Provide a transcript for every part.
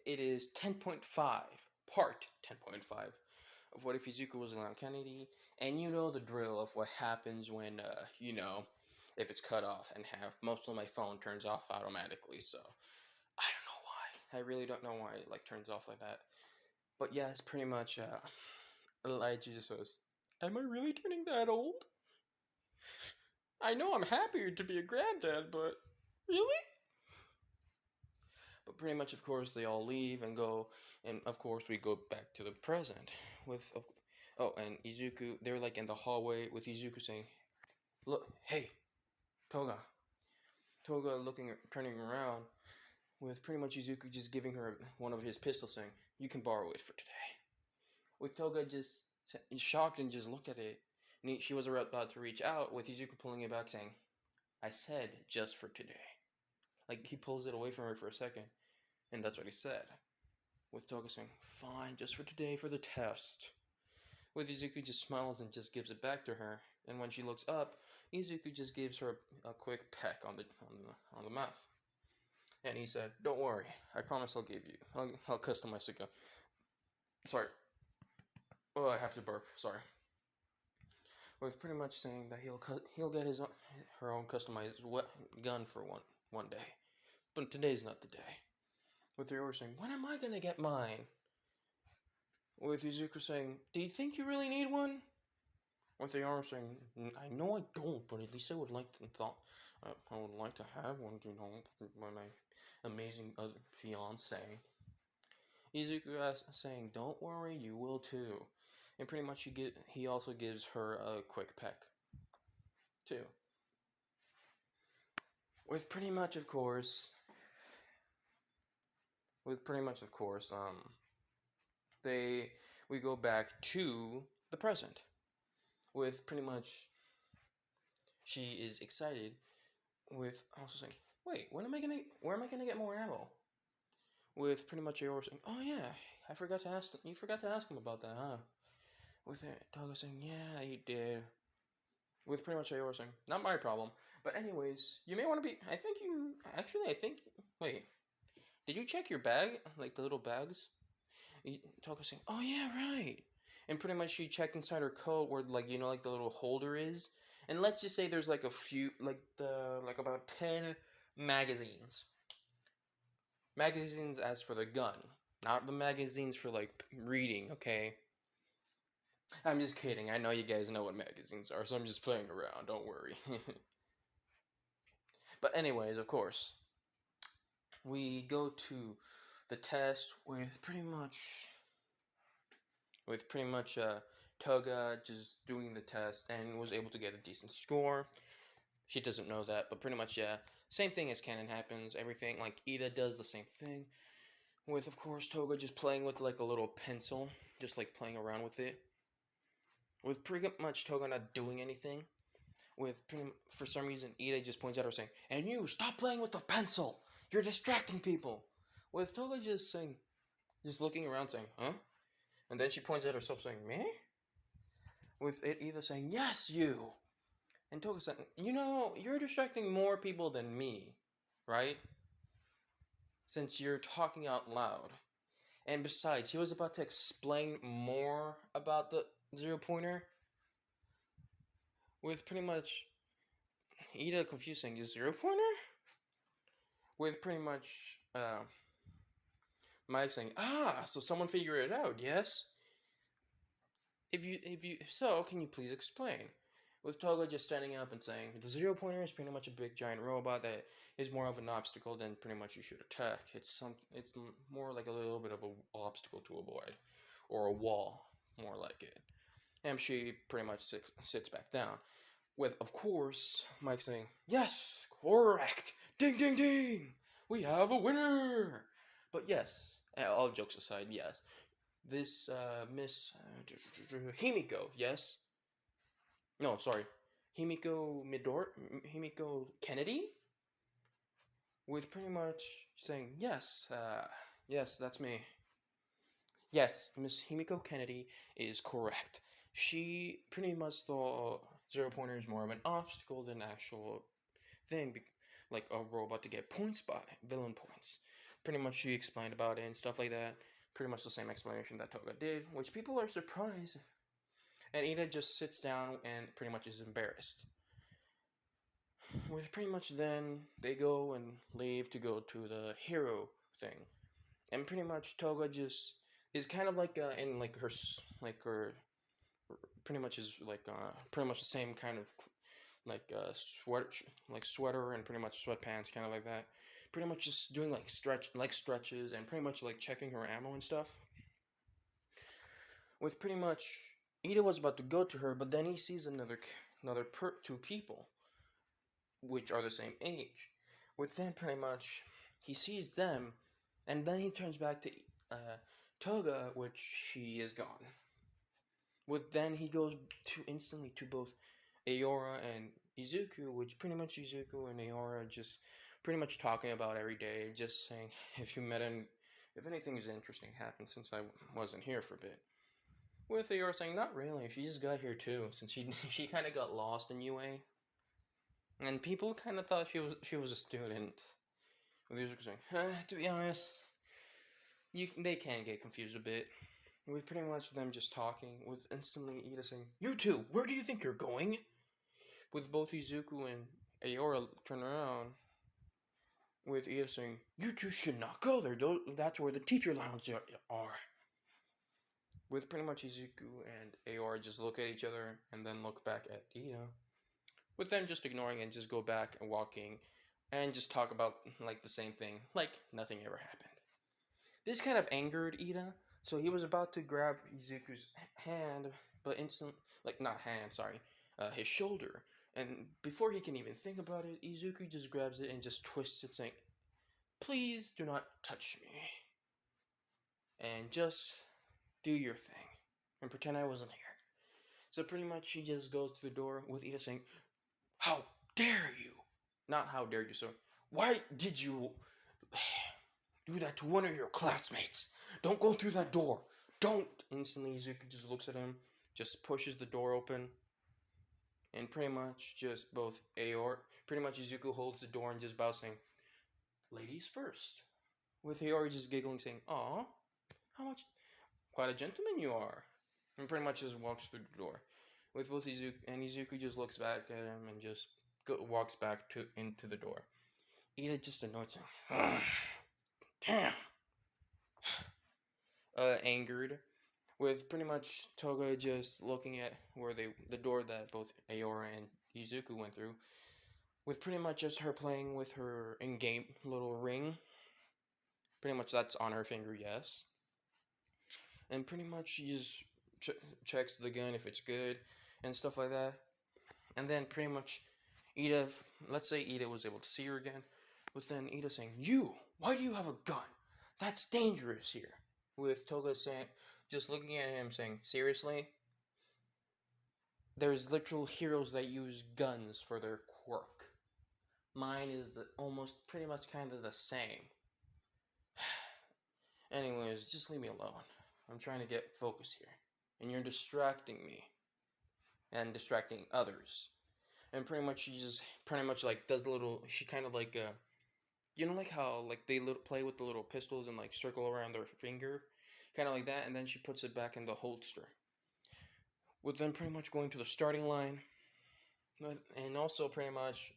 it is 10.5, part 10.5 of What If Izuku Was Around Kennedy, and you know the drill of what happens when, if it's cut off and half. Most of my phone turns off automatically, so I don't know why. I really don't know why it, turns off like that. But yeah, it's pretty much, Elijah just says, am I really turning that old? I know I'm happier to be a granddad, but really? But pretty much, of course, they all leave and go, and of course, we go back to the present with, and Izuku. They're in the hallway with Izuku saying, "Look, hey, Toga." Toga turning around, with pretty much Izuku just giving her one of his pistols, saying, "You can borrow it for today." With Toga just shocked and just looked at it, and she was about to reach out, with Izuku pulling it back, saying, "I said just for today." He pulls it away from her for a second, and that's what he said. With Toga saying, "Fine, just for today for the test." With Izuku just smiles and just gives it back to her, and when she looks up, Izuku just gives her a quick peck on the mouth. And he said, "Don't worry, I promise I'll give you. I'll customize it." Sorry. Oh, I have to burp. Sorry. With pretty much saying that he'll get her own customized gun for one day, but today's not the day. With Ryo saying, "When am I gonna get mine?" With Izuku saying, "Do you think you really need one?" With Ryo saying, "I know I don't, but at least I would like to have one, by my amazing fiance." Izuku saying, "Don't worry, you will too." And pretty much he also gives her a quick peck too. With pretty much of course, we go back to the present. With pretty much, she is excited. With also saying, "Wait, where am I gonna get more ammo?" With pretty much Aorta saying, "Oh yeah, I forgot to ask. You forgot to ask him about that, huh?" With Toga saying, "Yeah, you did." With pretty much Aorta saying, "Not my problem. But anyways, you may want to be. I think. Wait, did you check your bag, the little bags?" Toga saying, "Oh yeah, right." And pretty much she checked inside her coat where the little holder is, and let's just say there's a few about 10 magazines. Magazines as for the gun, not the magazines for reading, okay? I'm just kidding. I know you guys know what magazines are, so I'm just playing around. Don't worry. But anyways, of course, we go to the test with pretty much Toga just doing the test and was able to get a decent score. She doesn't know that, but pretty much, yeah. Same thing as canon happens. Everything, Ida does the same thing. With, of course, Toga just playing with, a little pencil. Just, playing around with it. With pretty much Toga not doing anything. For some reason, Ida just points at her saying, "And you, stop playing with the pencil! You're distracting people!" With Toga just looking around saying, "Huh?" And then she points at herself saying, "Me?" With it either saying, "Yes, you!" And Toga saying, "You're distracting more people than me, right? Since you're talking out loud." And besides, he was about to explain more about the 0-pointer. With pretty much Ida confusing, is 0-pointer? With pretty much Mike saying, so someone figured it out, yes? If so, can you please explain? With Toga just standing up and saying, the 0-pointer is pretty much a big giant robot that is more of an obstacle than pretty much you should attack. It's more like a little bit of an obstacle to avoid. Or a wall, more like it. And she pretty much sits back down. With, of course, Mike saying, "Yes, correct! Ding, ding, ding! We have a winner!" But yes, all jokes aside, yes. This Miss Himiko, yes? No, sorry. Himiko Kennedy? With pretty much saying, "Yes, yes, that's me." Yes, Miss Himiko Kennedy is correct. She pretty much thought 0-pointer is more of an obstacle than actual thing, like a robot to get points by, villain points. pretty much she explained about it and stuff like that. Pretty much the same explanation that Toga did, which people are surprised. And Ida just sits down and pretty much is embarrassed. With pretty much then they go and leave to go to the hero thing, and pretty much Toga just is kind of like in like her pretty much is like pretty much the same kind of like sweater sweater and pretty much sweatpants kind of like that. Pretty much just doing like stretches and pretty much like checking her ammo and stuff. With pretty much Ida was about to go to her, but then he sees two people which are the same age. With then pretty much he sees them, and then he turns back to Toga, which she is gone. With then he goes to instantly to both Aora and Izuku, which pretty much Izuku and Aora are just pretty much talking about every day, just saying if you met him, if anything is interesting happened since I wasn't here for a bit. With Aora saying not really, she just got here too, since she kind of got lost in UA, and people kind of thought she was a student. With Izuku saying, to be honest, they can get confused a bit. With pretty much them just talking, with instantly Ida saying, "You two, where do you think you're going?" With both Izuku and Aora turn around, with Ida saying, "You two should not go there, that's where the teacher lounge are." With pretty much Izuku and Aora just look at each other and then look back at Ida. With them just ignoring and just go back and walking and just talk about like the same thing, like nothing ever happened. This kind of angered Ida, so he was about to grab Izuku's hand, but not hand, sorry, his shoulder. And before he can even think about it, Izuku just grabs it and just twists it, saying, "Please do not touch me. And just do your thing. And pretend I wasn't here." So pretty much he just goes to the door with Ida saying, "How dare you?" Not how dare you, so why did you do that to one of your classmates? Don't go through that door. Don't. Instantly, Izuku just looks at him, just pushes the door open, and pretty much just both pretty much Izuku holds the door and just bows saying, "Ladies first." With Aori just giggling saying, "Aw, how much, quite a gentleman you are." And pretty much just walks through the door. With both Izuku just looks back at him and just walks back into the door. Ida just annoyed him. Damn. Angered, with pretty much Toga just looking at the door that both Aora and Izuku went through, with pretty much just her playing with her in-game little ring. Pretty much that's on her finger, yes. And pretty much she just checks the gun if it's good and stuff like that. And then pretty much Ida, let's say Ida was able to see her again, with then Ida saying, "You, why do you have a gun? That's dangerous here." With Toga saying, just looking at him saying, "Seriously? There's literal heroes that use guns for their quirk. Mine is almost pretty much kind of the same." Anyways, just leave me alone. I'm trying to get focus here. And you're distracting me. And distracting others. And pretty much she just pretty much like does the little, she kind of like, like how like they play with the little pistols and like circle around their finger? Kind of like that, and then she puts it back in the holster. With them pretty much going to the starting line. And also pretty much,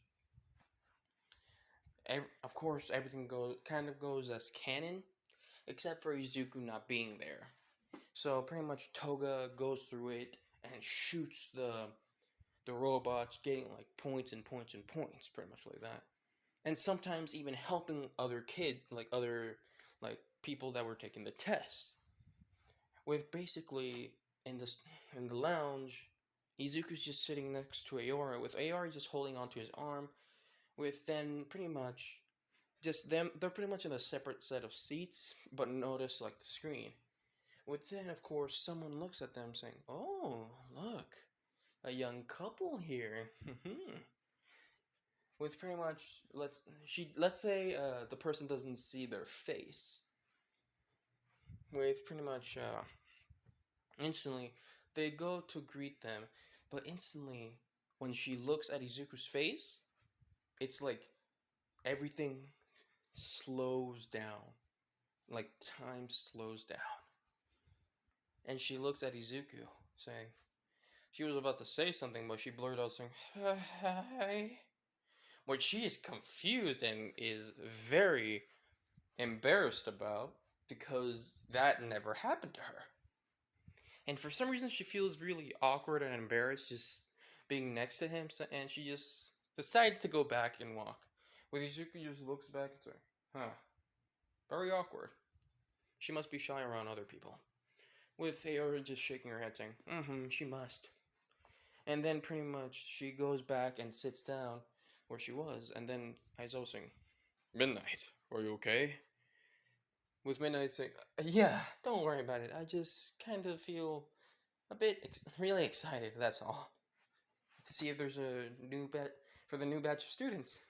of course, everything goes as canon, except for Izuku not being there. So pretty much Toga goes through it and shoots the robots, getting like points and points and points, pretty much like that. And sometimes even helping other like people that were taking the test. With basically in the lounge, Izuku's just sitting next to Aora, with Aora just holding onto his arm. With then pretty much just them, they're pretty much in a separate set of seats, but notice like the screen. With then, of course, someone looks at them saying, "Oh, look, a young couple here." With pretty much, let's say the person doesn't see their face. With pretty much instantly, they go to greet them, but instantly, when she looks at Izuku's face, it's like everything slows down. like time slows down, and she looks at Izuku, saying she was about to say something, but she blurted out saying, "Hi." What she is confused and is very embarrassed about because that never happened to her. And for some reason, she feels really awkward and embarrassed just being next to him, and she just decides to go back and walk. Where Izuku just looks back and says, huh, very awkward. She must be shy around other people. With Aora just shaking her head saying, she must. And then pretty much she goes back and sits down where she was, and then Aizo saying, Midnight, are you okay? With Midnight saying, yeah, don't worry about it. I just kind of feel a bit really excited, that's all. To see if there's a new bet for the new batch of students.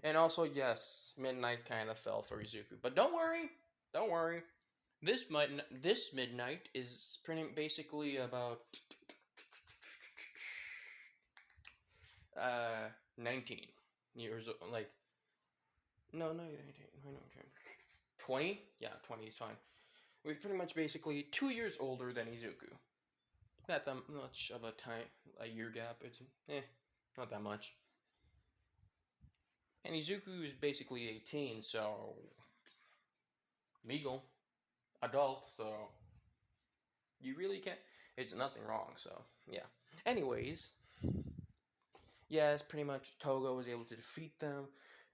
And also, yes, Midnight kind of fell for Izuku. But don't worry. This Midnight is pretty basically about 19 years old. Like, no, 20? Yeah, 20 is fine. We're pretty much basically 2 years older than Izuku. Not that much of a year gap. It's not that much. And Izuku is basically 18, so legal, adult, so you really can't. It's nothing wrong, so yeah. Anyways, yes, pretty much Toga was able to defeat them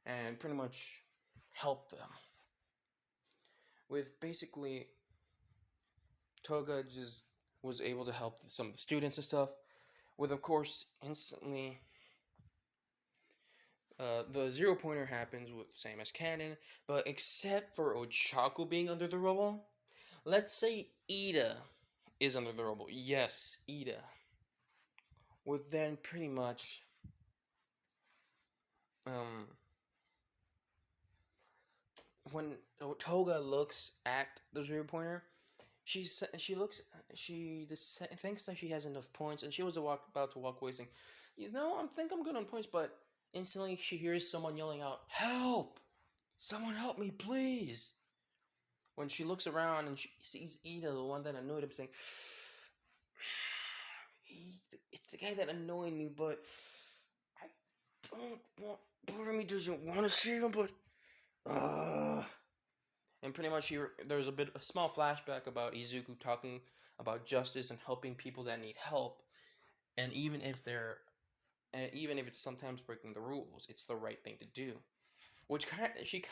and pretty much help them. With basically Toga just was able to help some of the students and stuff. With of course instantly the 0 pointer happens with same as canon, but except for Ochaku being under the rubble, let's say Ida is under the rubble. Yes, Ida. Would then pretty much um when Toga looks at the 0 pointer, she looks she thinks that she has enough points, and she was about to walk away saying, I think I'm good on points, but instantly she hears someone yelling out, "Help! Someone help me, please!" When she looks around and she sees Ida, the one that annoyed him, saying, "It's the guy that annoyed me, but I don't want. Part of me doesn't want to save him, but And pretty much there's a small flashback about Izuku talking about justice and helping people that need help, and even if it's sometimes breaking the rules, it's the right thing to do. Which Izuku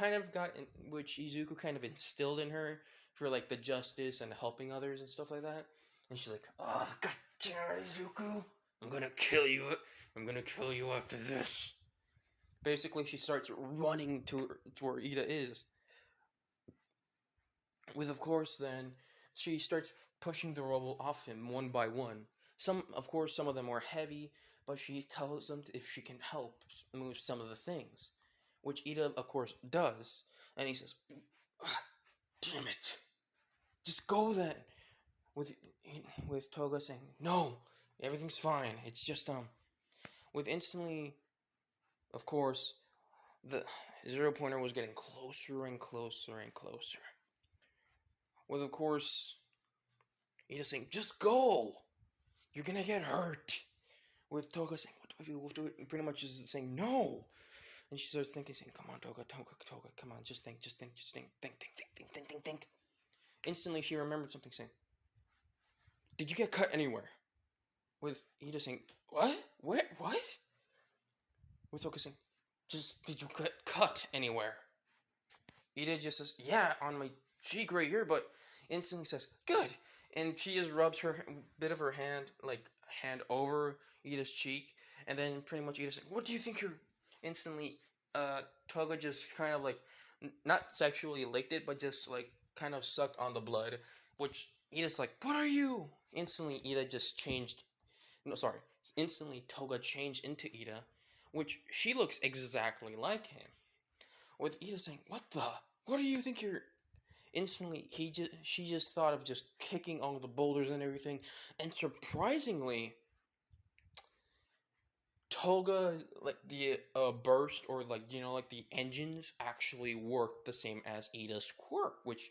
kind of instilled in her for like the justice and helping others and stuff like that. And she's like, "Oh, god damn it, Izuku! I'm gonna kill you. I'm gonna kill you after this." Basically, she starts running to where Ida is. With of course, then she starts pushing the rubble off him one by one. Some of them are heavy, but she tells them if she can help move some of the things, which Ida, of course, does. And he says, "Damn it, just go then." With with Toga saying, "No, everything's fine. It's just With instantly, of course, the 0 pointer was getting closer and closer and closer. With of course, Ida saying, "Just go. You're gonna get hurt." With Toga saying, "What do I do? What do I?" Pretty much just saying no. And she starts thinking, saying, "Come on, Toga, come on, just think, think." Instantly, she remembered something, saying, "Did you get cut anywhere?" With Ida saying, "What? What?" With Toga saying, "Just, did you get cut anywhere?" Ida just says, "Yeah, on my cheek right here," but instantly says, "Good." And she just rubs her bit of her hand over Ida's cheek, and then pretty much Ida's like, "What do you think you're?" Instantly, Toga just kind of like, not sexually licked it, but just like kind of sucked on the blood, which Ida's like, "What are you?" Instantly, Ida just changed. No, sorry. Instantly, Toga changed into Ida, which she looks exactly like him. With Ida saying, What do you think you're?" Instantly, she just thought of just kicking all the boulders and everything, and surprisingly, Toga, like the burst, or like like the engines actually work the same as Ida's quirk, which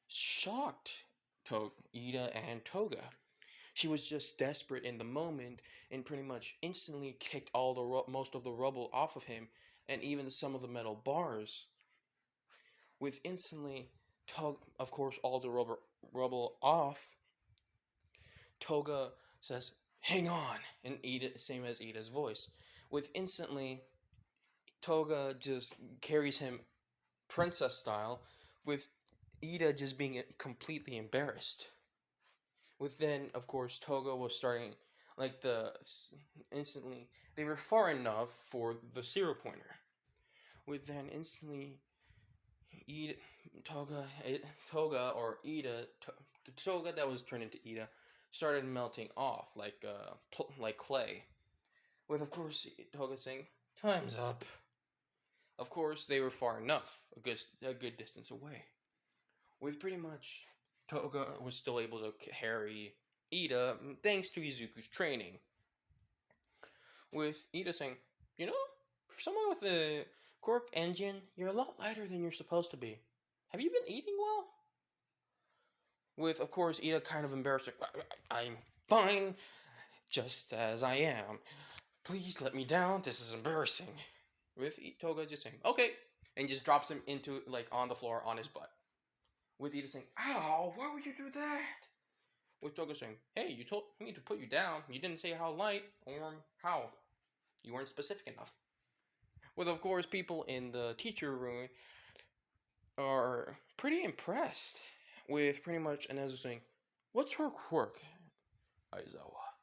shocked Ida and Toga. She was just desperate in the moment and pretty much instantly kicked all the most of the rubble off of him, and even some of the metal bars. With instantly, of course, all the rubble off, Toga says, "Hang on," and Ida, same as Ida's voice. With instantly, Toga just carries him princess style, with Ida just being completely embarrassed. With then, of course, Toga was starting like instantly they were far enough for the 0 pointer. With then instantly Ida, Toga or Ida, the Toga that was turned into Ida started melting off like clay. With of course Toga saying, "Time's up." Of course, they were far enough, a good distance away. With pretty much Toga was still able to carry Ida thanks to Izuku's training. With Ida saying, for someone with a quirk engine, you're a lot lighter than you're supposed to be. Have you been eating well? With, of course, Ida kind of embarrassed, "I'm fine, just as I am. Please let me down, this is embarrassing." With Toga just saying, "Okay," and just drops him into, on the floor on his butt. With Ida saying, "Ow, why would you do that?" With Toga saying, "Hey, you told me to put you down. You didn't say how light or how. You weren't specific enough." With, of course, people in the teacher room are pretty impressed with pretty much Anezu saying, "What's her quirk, Aizawa?"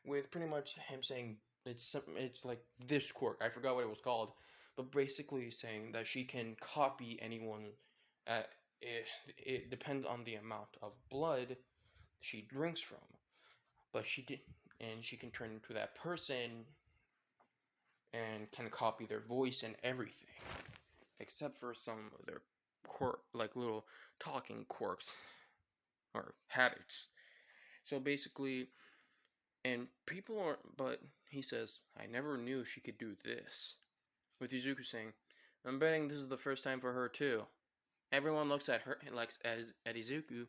With pretty much him saying it's like this quirk. I forgot what it was called, but basically saying that she can copy anyone. At, it depends on the amount of blood she drinks from, but she can turn into that person and can copy their voice and everything, except for some of their like little talking quirks or habits. So basically, and people are, but he says, "I never knew she could do this." With Izuku saying, "I'm betting this is the first time for her too." Everyone looks at her, like at Izuku,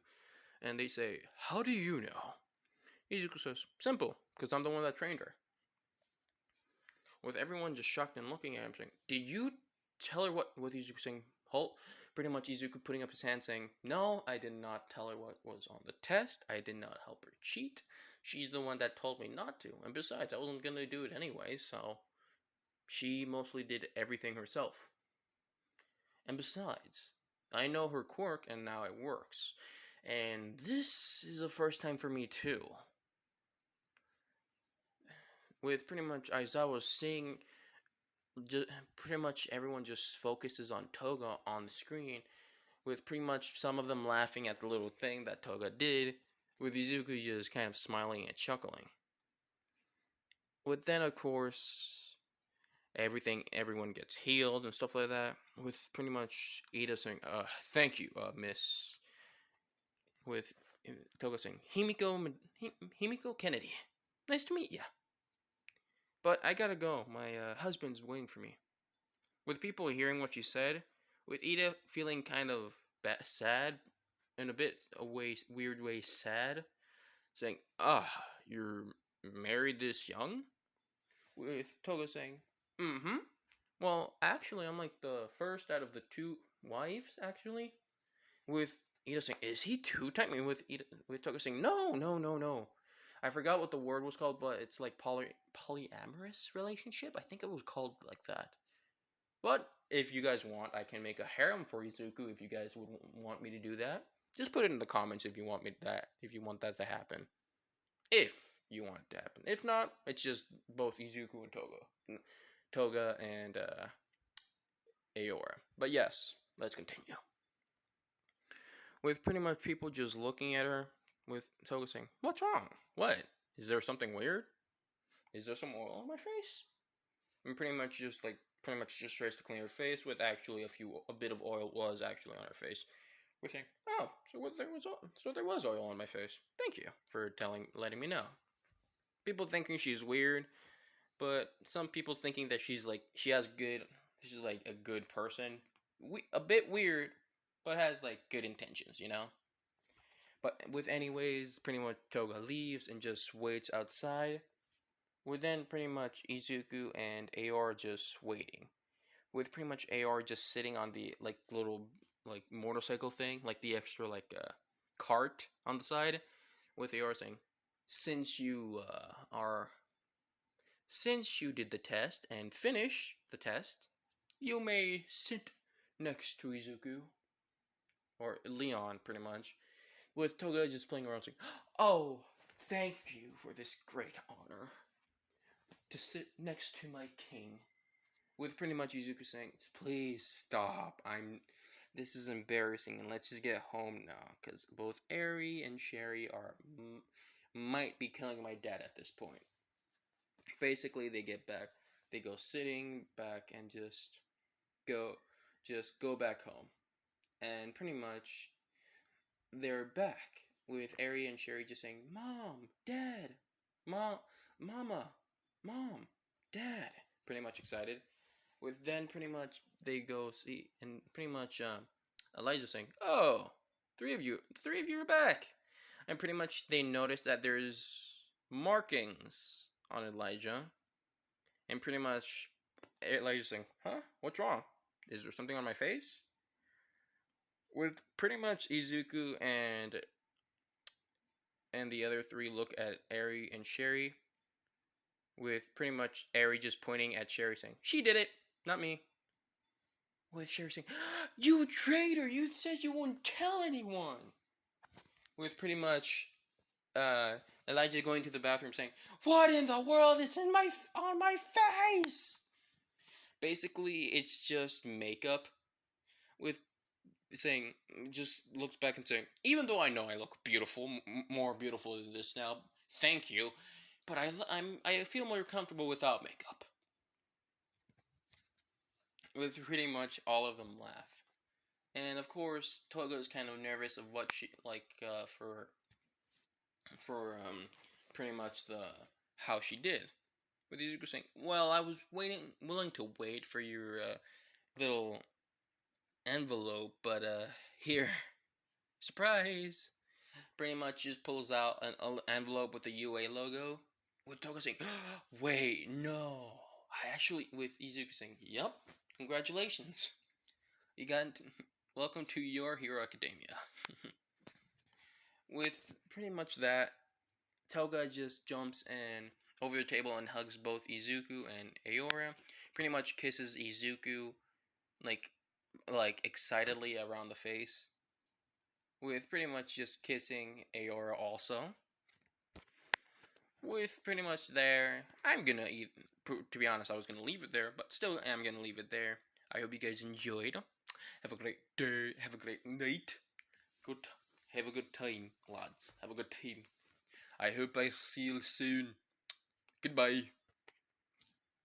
and they say, "How do you know?" Izuku says, "Simple, because I'm the one that trained her." With everyone just shocked and looking at him, saying, "Did you tell her what?" With Izuku saying, "Halt!" Pretty much Izuku putting up his hand, saying, "No, I did not tell her what was on the test. I did not help her cheat. She's the one that told me not to. And besides, I wasn't gonna do it anyway, so she mostly did everything herself. And besides, I know her quirk, and now it works. And this is the first time for me too." With pretty much Aizawa seeing, pretty much everyone just focuses on Toga on the screen, with pretty much some of them laughing at the little thing that Toga did, with Izuku just kind of smiling and chuckling. With then, of course, everyone gets healed and stuff like that, with pretty much Ida saying, "Thank you, miss." With Toga saying, Himiko Kennedy. Nice to meet ya. But I gotta go. My husband's waiting for me." With people hearing what she said, with Ida feeling kind of sad, in a bit weird way sad, saying, "You're married this young?" With Toga saying, "Mm-hmm. Well, actually, I'm like the first out of the two wives, actually." With Ida saying, "Is he two-timing?" With Toga saying, "No, no, no, no. I forgot what the word was called, but it's like polyamorous relationship. I think it was called like that. But if you guys want, I can make a harem for Izuku if you guys would want me to do that. Just put it in the comments if you want that to happen. If you want it to happen. If not, it's just both Izuku and Toga and Aora. But yes, let's continue. With pretty much people just looking at her, with Toga saying, "What's wrong? What? Is there something weird? Is there some oil on my face?" And pretty much just tries to clean her face, with actually a bit of oil was actually on her face. We're saying, "Oh, so there was oil on my face. Thank you for letting me know." People thinking she's weird, But some people thinking that she's like a good person. A bit weird, but has like good intentions, you know. But with anyways, pretty much Toga leaves and just waits outside. With then pretty much Izuku and Aor just waiting. With pretty much Aor just sitting on the like little like motorcycle thing, like the extra like cart on the side, with Aor saying, "Since you are since you did the test and finish the test, you may sit next to Izuku or Leon, pretty much." With Toga just playing around saying, "Oh, thank you for this great honor to sit next to my king." With pretty much Izuku saying, "Please stop. This is embarrassing, and let's just get home now, because both Eri and Sherry might be killing my dad at this point." Basically, they get back, they go sitting back and go, just go back home, and pretty much they're back with Eri and Sherry just saying, "Mom, Dad, Mom, Mama, Mom, Dad," pretty much excited. With then pretty much they go see and pretty much Elijah saying, "Oh, three of you are back," and pretty much they notice that there's markings on Elijah, and pretty much Elijah saying, "Huh? What's wrong? Is there something on my face?" With pretty much Izuku and the other three look at Eri and Sherry, with pretty much Eri just pointing at Sherry saying, "She did it, not me." With Sherry saying, "You traitor! You said you wouldn't tell anyone!" With pretty much Elijah going to the bathroom saying, "What in the world is on my face?" Basically, it's just makeup. With saying, just looks back and saying, "Even though I know I look beautiful, more beautiful than this now, thank you, but I feel more comfortable without makeup." With pretty much all of them laugh. And of course, Toga is kind of nervous of what she like for pretty much the how she did. With Izuku saying, "Well, I was willing to wait for your little envelope, but here, surprise!" Pretty much just pulls out an envelope with the UA logo. With Toga saying, "Wait, no, I actually," with Izuku saying, "Yup, congratulations, you got welcome to your Hero Academia." With pretty much that, Toga just jumps and over the table and hugs both Izuku and Aora. Pretty much kisses Izuku like excitedly around the face. With pretty much just kissing Aora also. With pretty much there, I'm gonna eat. To be honest, I was gonna leave it there, but still am gonna leave it there. I hope you guys enjoyed. Have a great day. Have a great night. Good. Have a good time, lads. Have a good time. I hope I see you soon. Goodbye.